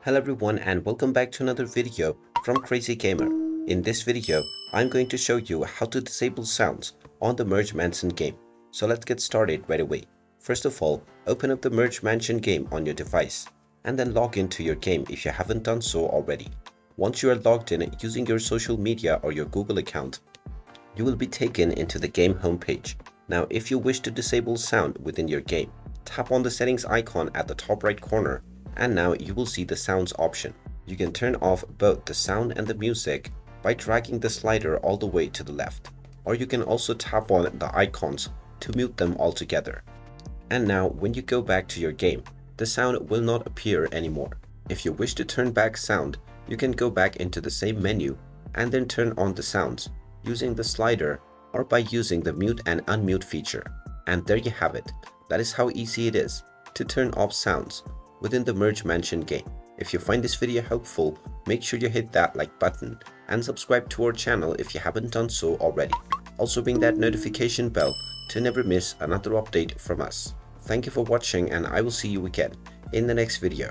Hello everyone and welcome back to another video from Crazy Gamer. In this video, I'm going to show you how to disable sounds on the Merge Mansion game. So let's get started right away. First of all, open up the Merge Mansion game on your device and then log into your game if you haven't done so already. Once you are logged in using your social media or your Google account, you will be taken into the game homepage. Now if you wish to disable sound within your game, tap on the settings icon at the top right corner and now you will see the sounds option. You can turn off both the sound and the music by dragging the slider all the way to the left, or you can also tap on the icons to mute them altogether. And now when you go back to your game, the sound will not appear anymore. If you wish to turn back sound, you can go back into the same menu and then turn on the sounds using the slider or by using the mute and unmute feature. And there you have it. That is how easy it is to turn off sounds within the Merge Mansion game. If you find this video helpful, make sure you hit that like button and subscribe to our channel if you haven't done so already. Also ring that notification bell to never miss another update from us. Thank you for watching and I will see you again in the next video.